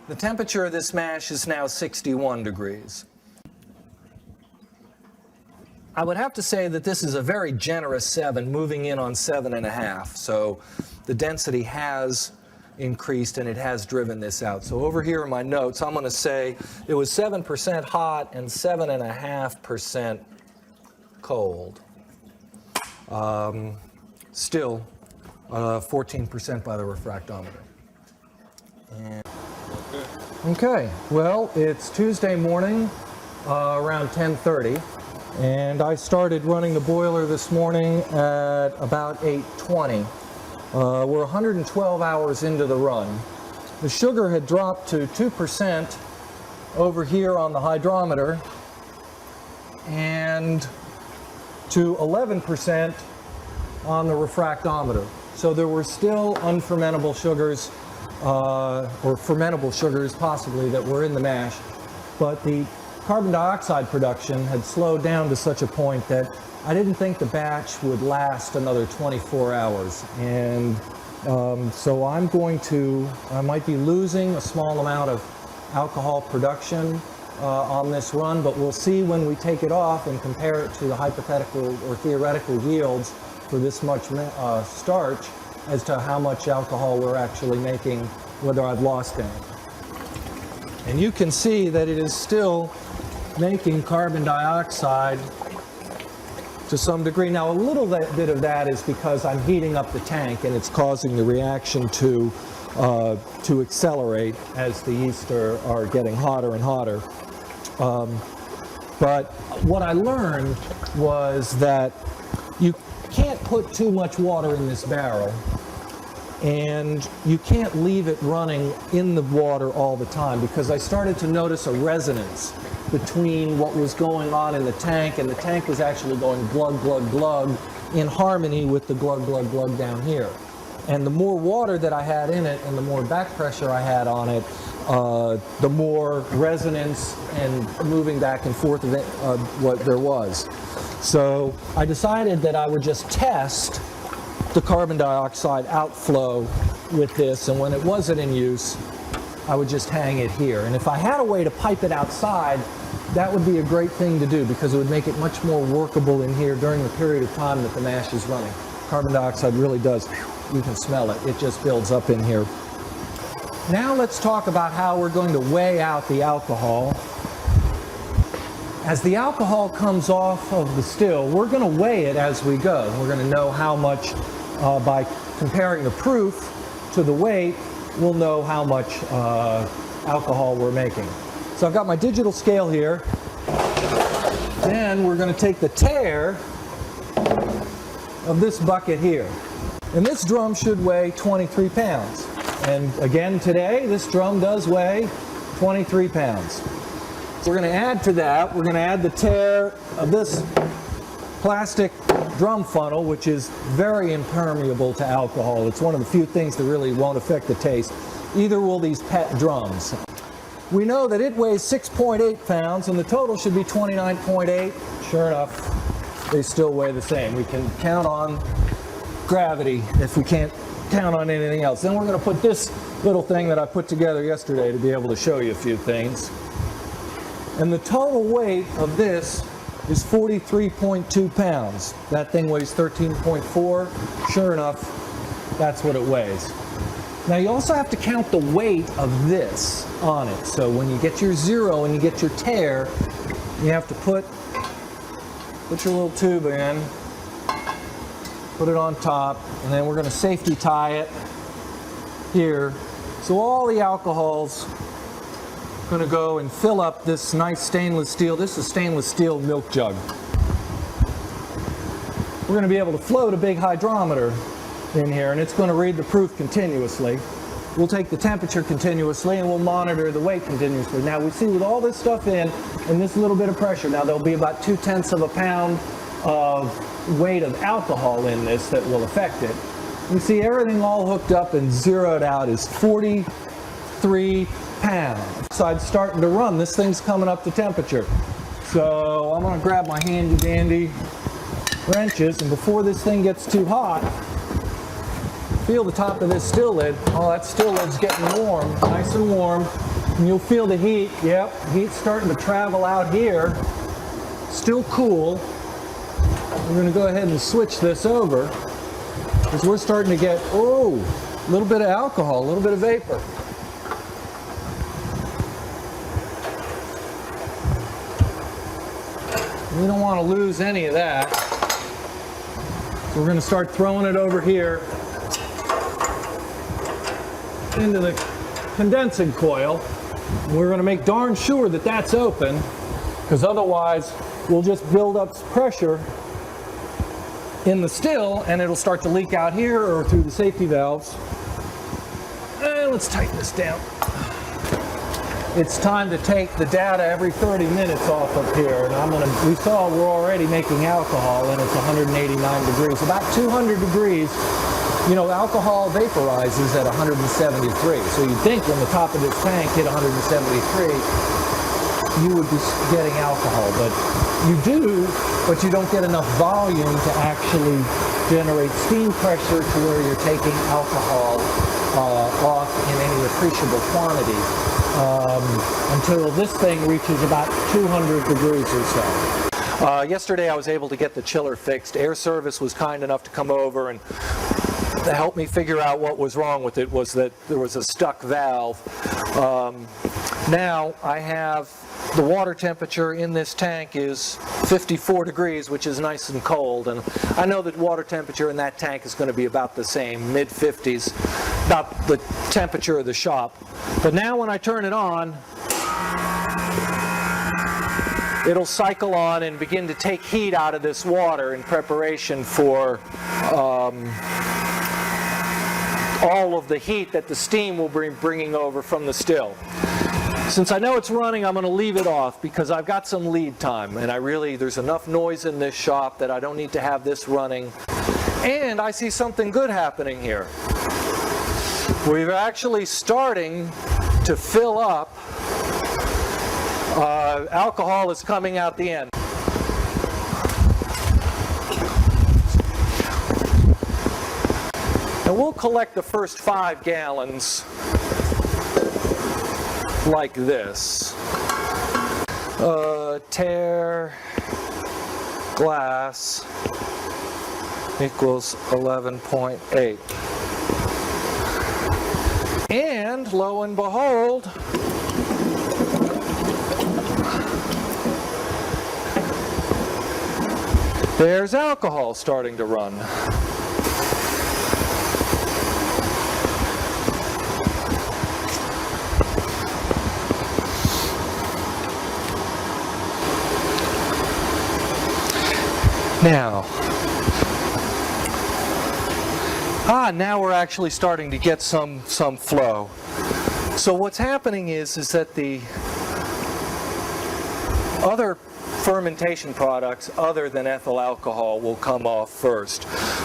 The temperature of this mash is now 61 degrees. I would have to say that this is a very generous 7, moving in on 7.5. So the density has increased and it has driven this out. So over here in my notes, I'm going to say it was 7% hot and 7.5% cold. Still 14% by the refractometer. Okay, well, it's Tuesday morning around 10:30. And I started running the boiler this morning at about 8:20. We're 112 hours into the run. The sugar had dropped to 2% over here on the hydrometer and to 11% on the refractometer. So there were still unfermentable sugars, or fermentable sugars possibly, that were in the mash, but the carbon dioxide production had slowed down to such a point that I didn't think the batch would last another 24 hours. And so I might be losing a small amount of alcohol production on this run, but we'll see when we take it off and compare it to the hypothetical or theoretical yields for this much starch as to how much alcohol we're actually making, whether I've lost any. And you can see that it is still making carbon dioxide to some degree. Now, a little bit of that is because I'm heating up the tank and it's causing the reaction to accelerate as the yeast are getting hotter and hotter. But what I learned was that you can't put too much water in this barrel, and you can't leave it running in the water all the time, because I started to notice a resonance between what was going on in the tank, and the tank was actually going glug, glug, glug in harmony with the glug, glug, glug down here. And the more water that I had in it and the more back pressure I had on it, the more resonance and moving back and forth of it, what there was. So I decided that I would just test the carbon dioxide outflow with this, and when it wasn't in use, I would just hang it here. And if I had a way to pipe it outside, that would be a great thing to do, because it would make it much more workable in here during the period of time that the mash is running. Carbon dioxide really does, you can smell it, it just builds up in here. Now let's talk about how we're going to weigh out the alcohol. As the alcohol comes off of the still, we're going to weigh it as we go. We're going to know how much, by comparing the proof to the weight, we'll know how much alcohol we're making. So I've got my digital scale here. Then we're going to take the tare of this bucket here. And this drum should weigh 23 pounds. And again today, this drum does weigh 23 pounds. So we're going to add to that, we're going to add the tare of this plastic drum funnel, which is very impermeable to alcohol. It's one of the few things that really won't affect the taste. Either will these PET drums. We know that it weighs 6.8 pounds and the total should be 29.8. Sure enough, they still weigh the same. We can count on gravity if we can't count on anything else. Then we're going to put this little thing that I put together yesterday to be able to show you a few things. And the total weight of this is 43.2 pounds. That thing weighs 13.4. Sure enough, that's what it weighs. Now you also have to count the weight of this on it. So when you get your zero and you get your tare, you have to put your little tube in, put it on top, and then we're going to safety tie it here. So all the alcohol's going to go and fill up this nice stainless steel. This is stainless steel milk jug. We're going to be able to float a big hydrometer in here, and it's going to read the proof continuously. We'll take the temperature continuously, and we'll monitor the weight continuously. Now we see with all this stuff in and this little bit of pressure, now there'll be about 0.2 of a pound of weight of alcohol in this that will affect it. You see everything all hooked up and zeroed out is 43 pounds. So I'm starting to run. This thing's coming up to temperature. So I'm going to grab my handy dandy wrenches, and before this thing gets too hot, feel the top of this still lid. Oh, that still lid's getting warm, nice and warm. And you'll feel the heat. Yep, heat's starting to travel out here. Still cool. We're going to go ahead and switch this over because we're starting to get, oh, a little bit of alcohol, a little bit of vapor. We don't want to lose any of that. So we're going to start throwing it over here into the condensing coil. And we're going to make darn sure that that's open, because otherwise we'll just build up pressure in the still and it'll start to leak out here or through the safety valves. And let's tighten this down. It's time to take the data every 30 minutes off of here. And we saw we're already making alcohol and it's 189 degrees. About 200 degrees, you know, alcohol vaporizes at 173. So you'd think when the top of this tank hit 173, you would be getting alcohol. But you do, but you don't get enough volume to actually generate steam pressure to where you're taking alcohol off in any appreciable quantity. Until this thing reaches about 200 degrees or so. Yesterday I was able to get the chiller fixed. Air Service was kind enough to come over and to help me figure out what was wrong with it. Was that there was a stuck valve. Now I have the water temperature in this tank is 54 degrees, which is nice and cold, and I know that water temperature in that tank is going to be about the same, mid-50s, about the temperature of the shop. But now when I turn it on, it'll cycle on and begin to take heat out of this water in preparation for all of the heat that the steam will be bringing over from the still. Since I know it's running, I'm going to leave it off because I've got some lead time, and there's enough noise in this shop that I don't need to have this running. And I see something good happening here. We're actually starting to fill up. Alcohol is coming out the end. And we'll collect the first 5 gallons like this. Tear glass equals 11.8. And lo and behold, there's alcohol starting to run. Now we're actually starting to get some flow. So what's happening is that the other fermentation products other than ethyl alcohol will come off first.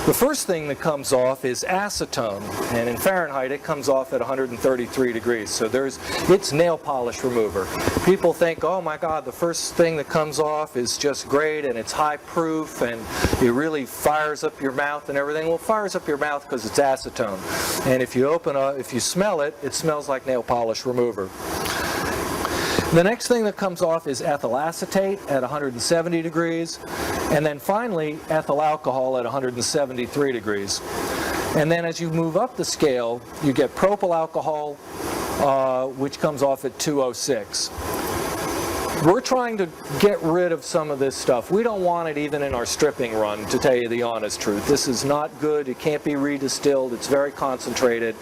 The first thing that comes off is acetone, and in Fahrenheit it comes off at 133 degrees. So it's nail polish remover. People think, oh my God, the first thing that comes off is just great and it's high proof and it really fires up your mouth and everything. Well, it fires up your mouth because it's acetone. And if you smell it, it smells like nail polish remover. The next thing that comes off is ethyl acetate at 170 degrees, and then finally ethyl alcohol at 173 degrees. And then as you move up the scale, you get propyl alcohol, which comes off at 206. We're trying to get rid of some of this stuff. We don't want it even in our stripping run, to tell you the honest truth. This is not good. It can't be redistilled. It's very concentrated.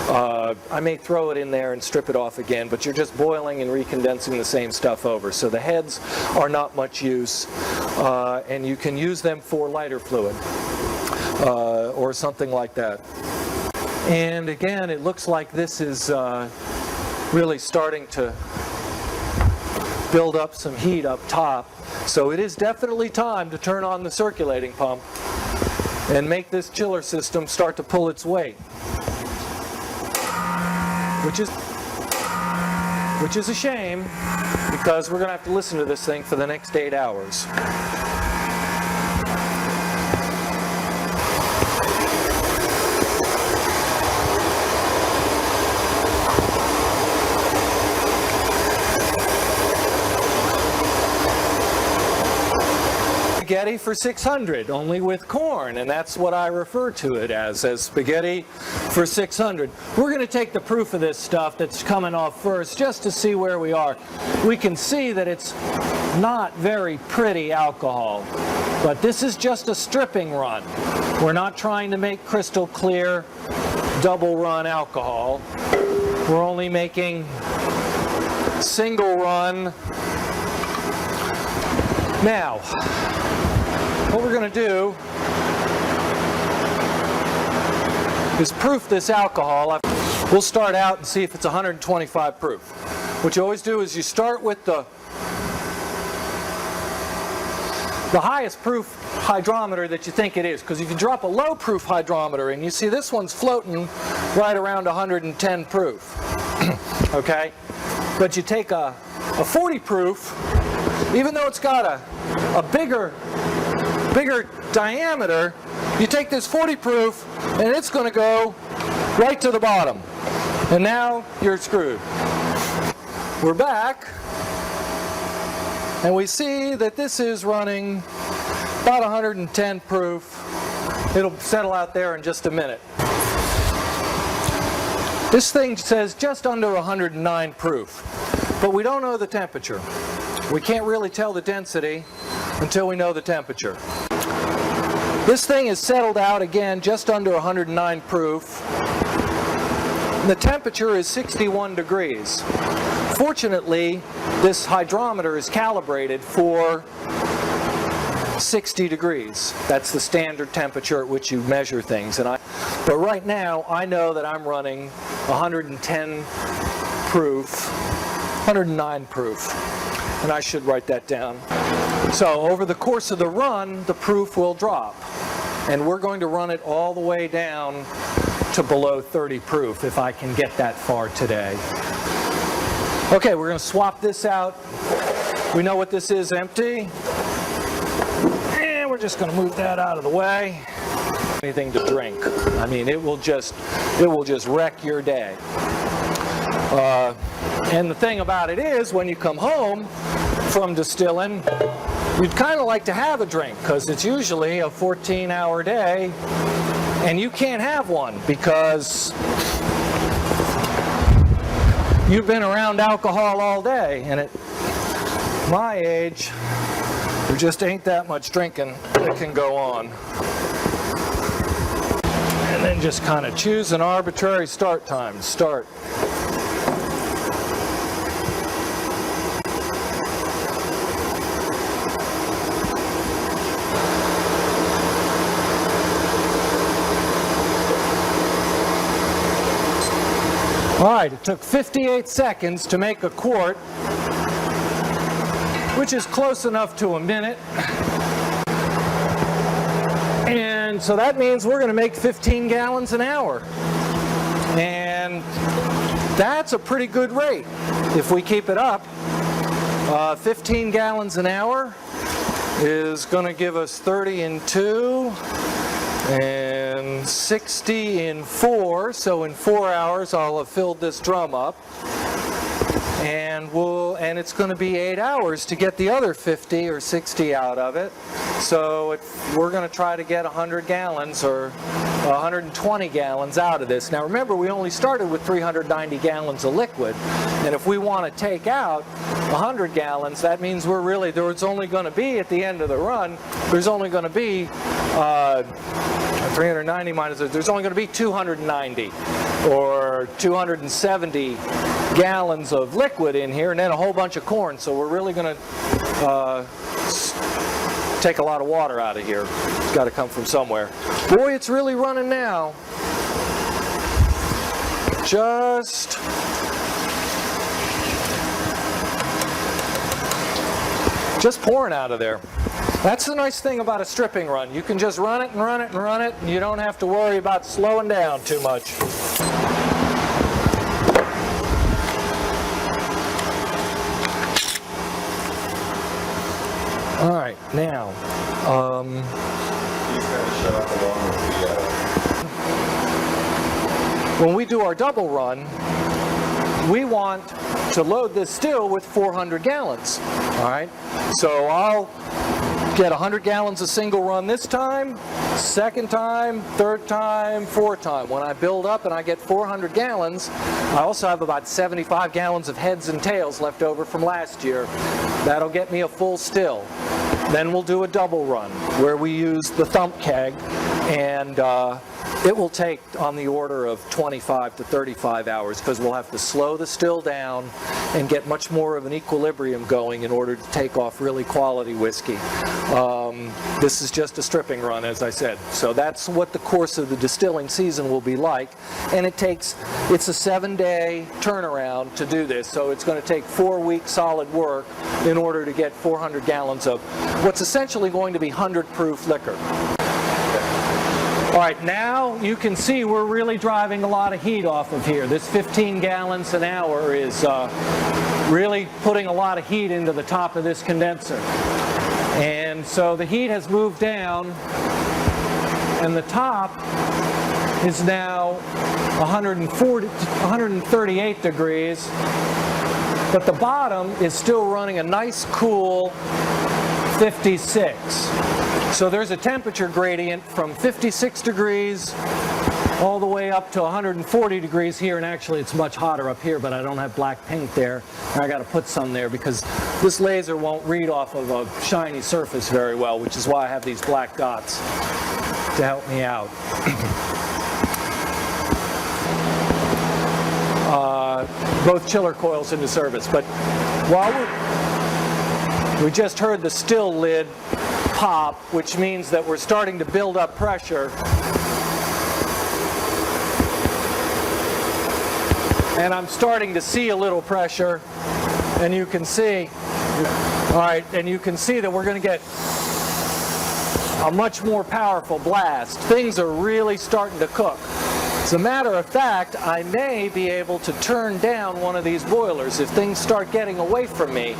I may throw it in there and strip it off again, but you're just boiling and recondensing the same stuff over. So the heads are not much use, and you can use them for lighter fluid or something like that. And again, it looks like this is really starting to build up some heat up top. So it is definitely time to turn on the circulating pump and make this chiller system start to pull its weight. Which is a shame, because we're going to have to listen to this thing for the next 8 hours. spaghetti for 600, only with corn, and that's what I refer to it as spaghetti for 600. We're going to take the proof of this stuff that's coming off first just to see where we are. We can see that it's not very pretty alcohol, but this is just a stripping run. We're not trying to make crystal clear double run alcohol. We're only making single run. Now, what we're going to do is proof this alcohol. We'll start out and see if it's 125 proof. What you always do is you start with the highest proof hydrometer that you think it is, because if you drop a low proof hydrometer and you see this one's floating right around 110 proof, okay? But you take a 40 proof, even though it's got a bigger diameter, you take this 40 proof and it's going to go right to the bottom. And now you're screwed. We're back, and we see that this is running about 110 proof. It'll settle out there in just a minute. This thing says just under 109 proof, but we don't know the temperature. We can't really tell the density until we know the temperature. This thing is settled out again just under 109 proof. The temperature is 61 degrees. Fortunately, this hydrometer is calibrated for 60 degrees. That's the standard temperature at which you measure things. But right now, I know that I'm running 110 proof, 109 proof, and I should write that down. So over the course of the run, the proof will drop, and we're going to run it all the way down to below 30 proof if I can get that far today. Okay, we're going to swap this out. We know what this is, empty. And we're just going to move that out of the way. Anything to drink. I mean, it will just wreck your day. And the thing about it is, when you come home from distilling, you'd kind of like to have a drink, because it's usually a 14-hour day, and you can't have one because you've been around alcohol all day, and at my age, there just ain't that much drinking that can go on. And then just kind of choose an arbitrary start time. Start. All right, it took 58 seconds to make a quart, which is close enough to a minute. And so that means we're going to make 15 gallons an hour. And that's a pretty good rate if we keep it up. 15 gallons an hour is going to give us 30 in 2. And 60 in 4, so in 4 hours I'll have filled this drum up, and it's going to be 8 hours to get the other 50 or 60 out of it. So we're going to try to get 100 gallons or 120 gallons out of this. Now remember, we only started with 390 gallons of liquid, and if we want to take out 100 gallons, that means there's only going to be, at the end of the run, there's only going to be 390 minus, there's only going to be 290 or 270 gallons of liquid in here, and then a whole bunch of corn. So we're really going to take a lot of water out of here. It's got to come from somewhere. Boy, it's really running now. Just pouring out of there. That's the nice thing about a stripping run. You can just run it and run it and run it, and you don't have to worry about slowing down too much. All right, now, when we do our double run, we want to load this still with 400 gallons. All right, so get 100 gallons of single run this time, second time, third time, fourth time. When I build up and I get 400 gallons, I also have about 75 gallons of heads and tails left over from last year. That'll get me a full still. Then we'll do a double run where we use the thump keg, and it will take on the order of 25 to 35 hours because we'll have to slow the still down and get much more of an equilibrium going in order to take off really quality whiskey. This is just a stripping run, as I said. So that's what the course of the distilling season will be like. And it's a 7-day turnaround to do this. So it's going to take 4 weeks solid work in order to get 400 gallons of what's essentially going to be 100 proof liquor. All right, now you can see we're really driving a lot of heat off of here. This 15 gallons an hour is really putting a lot of heat into the top of this condenser. And so the heat has moved down, and the top is now 138 degrees, but the bottom is still running a nice cool 56. So there's a temperature gradient from 56 degrees all the way up to 140 degrees here, and actually it's much hotter up here, but I don't have black paint there. I got to put some there because this laser won't read off of a shiny surface very well, which is why I have these black dots to help me out. Both chiller coils into service, but while we just heard the still lid pop, which means that we're starting to build up pressure. And I'm starting to see a little pressure, and you can see, all right, and you can see that we're going to get a much more powerful blast. Things are really starting to cook. As a matter of fact, I may be able to turn down one of these boilers if things start getting away from me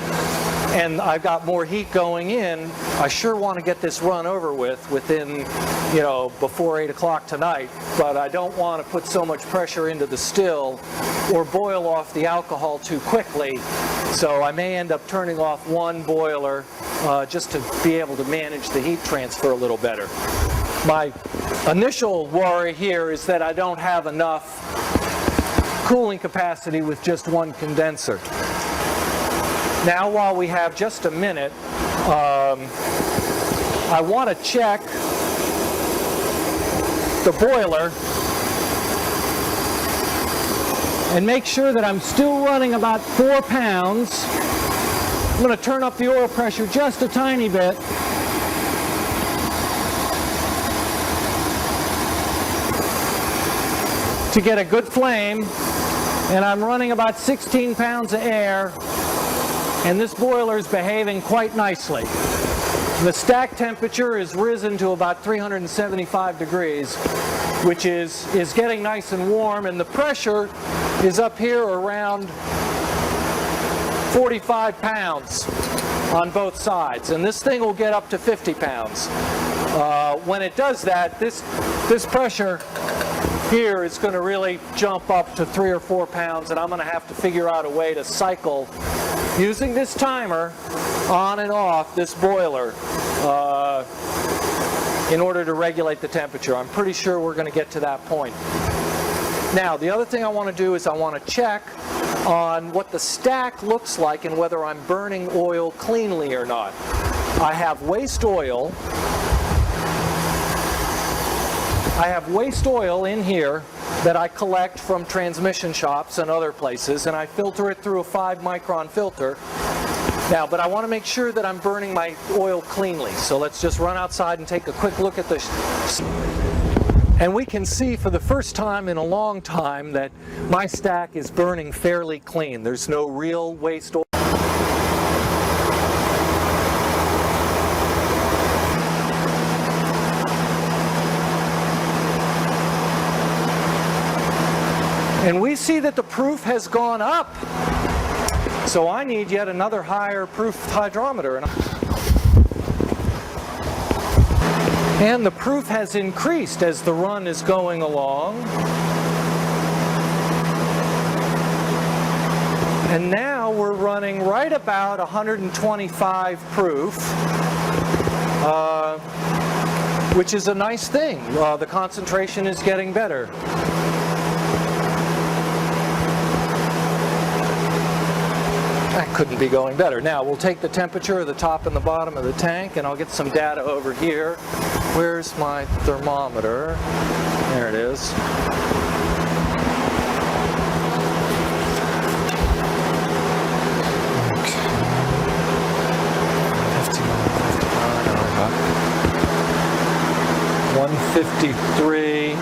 and I've got more heat going in. I sure want to get this run over within, before 8 o'clock tonight, but I don't want to put so much pressure into the still or boil off the alcohol too quickly. So I may end up turning off one boiler just to be able to manage the heat transfer a little better. My initial worry here is that I don't have enough cooling capacity with just one condenser. Now, while we have just a minute, I want to check the boiler and make sure that I'm still running about 4 pounds. I'm going to turn up the oil pressure just a tiny bit. To get a good flame, and I'm running about 16 pounds of air, and this boiler is behaving quite nicely. The stack temperature is risen to about 375 degrees, which is getting nice and warm, and the pressure is up here around 45 pounds on both sides, and this thing will get up to 50 pounds. When it does that, this pressure here is going to really jump up to 3 or 4 pounds, and I'm going to have to figure out a way to cycle using this timer on and off this boiler in order to regulate the temperature. I'm pretty sure we're going to get to that point. Now, the other thing I want to do is I want to check on what the stack looks like and whether I'm burning oil cleanly or not. I have waste oil. I have waste oil in here that I collect from transmission shops and other places, and I filter it through a 5-micron filter. Now, but I want to make sure that I'm burning my oil cleanly. So let's just run outside and take a quick look at this. And we can see for the first time in a long time that my stack is burning fairly clean. There's no real waste oil. And we see that the proof has gone up. So I need yet another higher proof hydrometer. And the proof has increased as the run is going along. And now we're running right about 125 proof. which is a nice thing. The concentration is getting better. That couldn't be going better. Now we'll take the temperature of the top and the bottom of the tank, and I'll get some data over here. Where's my thermometer? There it is. Okay. 153.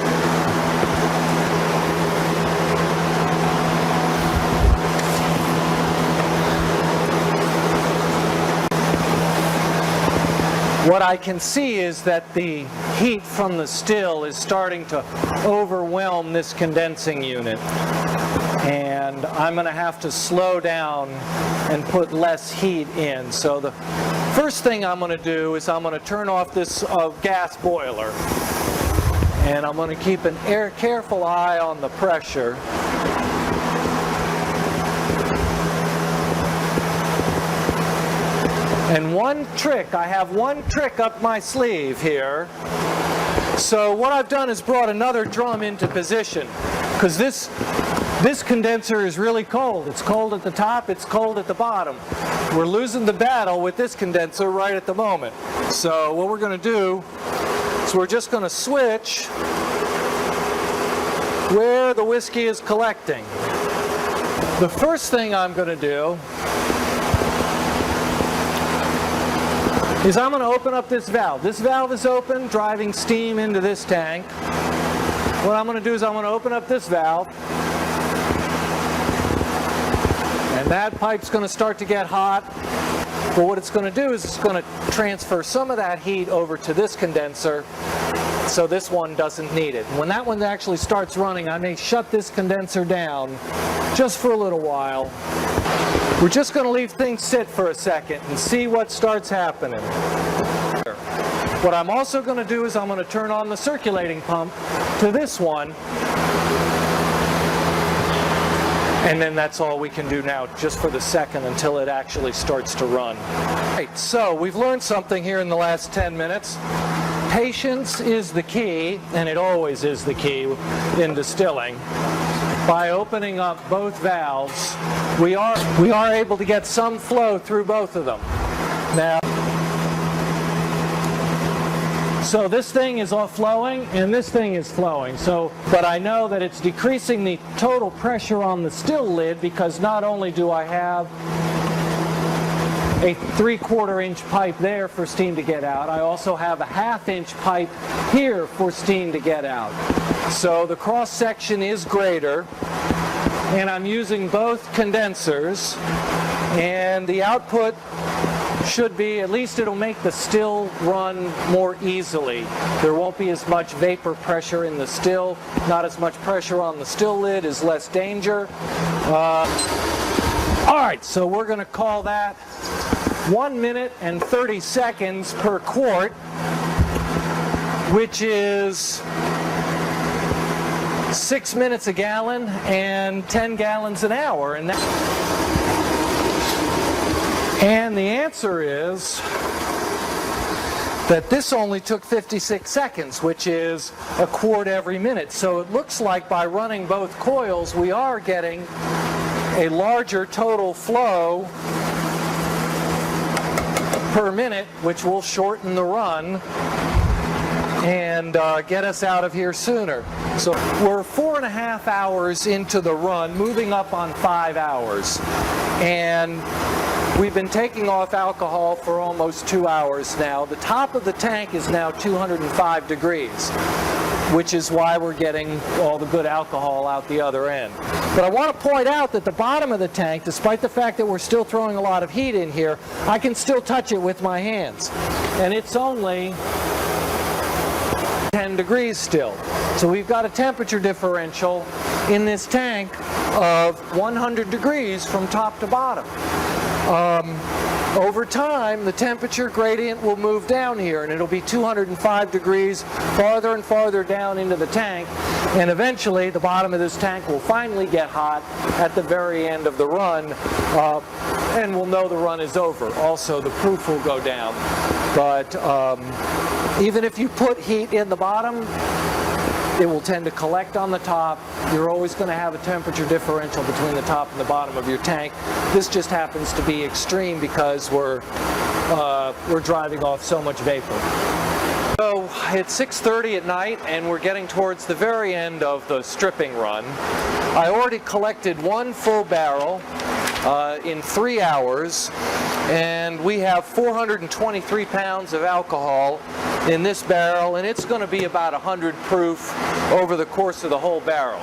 What I can see is that the heat from the still is starting to overwhelm this condensing unit. And I'm going to have to slow down and put less heat in. So the first thing I'm going to do is I'm going to turn off this gas boiler. And I'm going to keep an careful eye on the pressure. And I have one trick up my sleeve here. So what I've done is brought another drum into position, because this condenser is really cold. It's cold at the top, it's cold at the bottom. We're losing the battle with this condenser right at the moment. So what we're going to do is we're just going to switch where the whiskey is collecting. The first thing I'm going to do is I'm going to open up this valve. This valve is open, driving steam into this tank. What I'm going to do is I'm going to open up this valve. And that pipe's going to start to get hot. But what it's going to do is it's going to transfer some of that heat over to this condenser, so this one doesn't need it. When that one actually starts running, I may shut this condenser down just for a little while. We're just going to leave things sit for a second and see what starts happening. What I'm also going to do is I'm going to turn on the circulating pump to this one. And then that's all we can do now, just for the second, until it actually starts to run. Right, so we've learned something here in the last 10 minutes. Patience is the key, and it always is the key in distilling. By opening up both valves, we are able to get some flow through both of them. Now, so this thing is all flowing, and this thing is flowing. But I know that it's decreasing the total pressure on the still lid, because not only do I have a 3/4 inch pipe there for steam to get out, I also have a 1/2 inch pipe here for steam to get out. So the cross section is greater, and I'm using both condensers, and the output should be, at least it'll make the still run more easily. There won't be as much vapor pressure in the still, not as much pressure on the still lid, is less danger. All right, so we're going to call that 1 minute and 30 seconds per quart, which is 6 minutes a gallon and 10 gallons an hour. And the answer is that this only took 56 seconds, which is a quart every minute. So it looks like by running both coils, we are getting a larger total flow per minute, which will shorten the run and get us out of here sooner. So we're 4.5 hours into the run, moving up on 5 hours. And we've been taking off alcohol for almost 2 hours now. The top of the tank is now 205 degrees, which is why we're getting all the good alcohol out the other end. But I want to point out that the bottom of the tank, despite the fact that we're still throwing a lot of heat in here, I can still touch it with my hands. And it's only 10 degrees still. So we've got a temperature differential in this tank of 100 degrees from top to bottom. Over time, the temperature gradient will move down here, and it'll be 205 degrees farther and farther down into the tank, and eventually the bottom of this tank will finally get hot at the very end of the run. and we'll know the run is over. Also, the proof will go down. But even if you put heat in the bottom, it will tend to collect on the top. You're always going to have a temperature differential between the top and the bottom of your tank. This just happens to be extreme because we're driving off so much vapor. So it's 6:30 at night, and we're getting towards the very end of the stripping run. I already collected one full barrel in 3 hours, and we have 423 pounds of alcohol in this barrel, and it's going to be about 100 proof over the course of the whole barrel.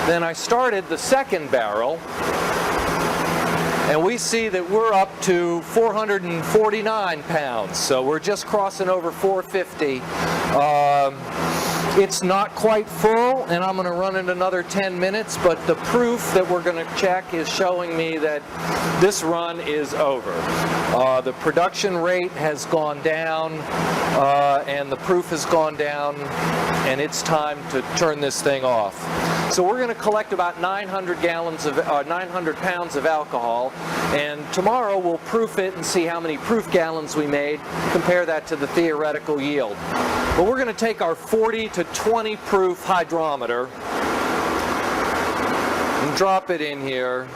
Then I started the second barrel, and we see that we're up to 449 pounds, so we're just crossing over 450. It's not quite full, and I'm going to run it another 10 minutes, but the proof that we're going to check is showing me that this run is over. The production rate has gone down, and the proof has gone down, and it's time to turn this thing off. So we're going to collect about 900 pounds of alcohol, and tomorrow we'll proof it and see how many proof gallons we made, compare that to the theoretical yield. But we're going to take our 40 to 20 proof hydrometer and drop it in here,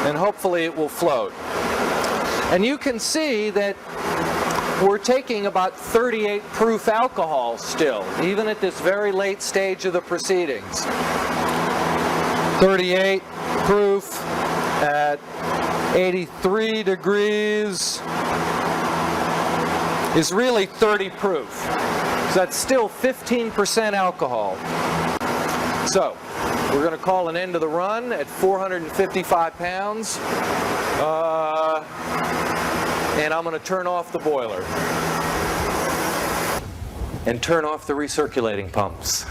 and hopefully it will float. And you can see that we're taking about 38 proof alcohol still, even at this very late stage of the proceedings. 38 proof at 83 degrees is really 30 proof. So that's still 15% alcohol. So we're going to call an end to the run at 455 pounds. And I'm going to turn off the boiler and turn off the recirculating pumps.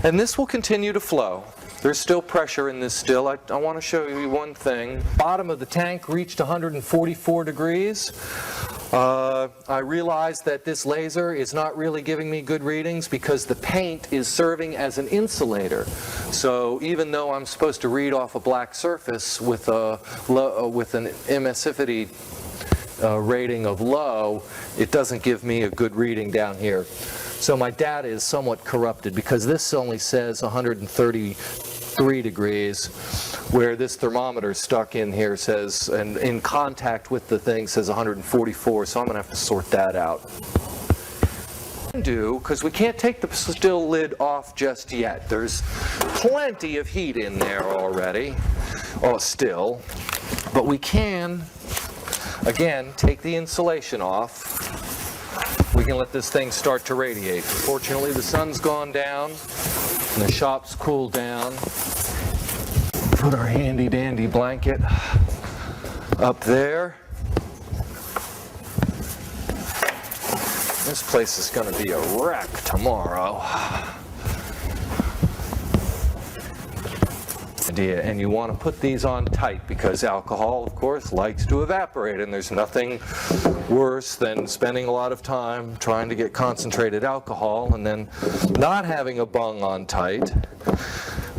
And this will continue to flow. There's still pressure in this still. I want to show you one thing. Bottom of the tank reached 144 degrees. I realized that this laser is not really giving me good readings because the paint is serving as an insulator. So even though I'm supposed to read off a black surface with an emissivity rating of low, it doesn't give me a good reading down here. So my data is somewhat corrupted because this only says 133 degrees, where this thermometer stuck in here says, and in contact with the thing says 144, so I'm going to have to sort that out. Because we can't take the still lid off just yet. There's plenty of heat in there already, still, but we can, again, take the insulation off. We can let this thing start to radiate. Fortunately, the sun's gone down and the shop's cooled down. Put our handy dandy blanket up there. This place is going to be a wreck tomorrow. And you want to put these on tight because alcohol, of course, likes to evaporate, and there's nothing worse than spending a lot of time trying to get concentrated alcohol and then not having a bung on tight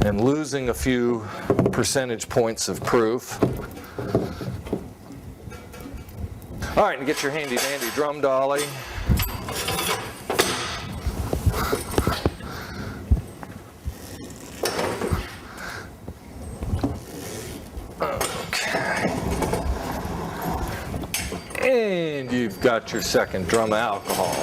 and losing a few percentage points of proof. All right, and get your handy dandy drum dolly. And you've got your second drum of alcohol.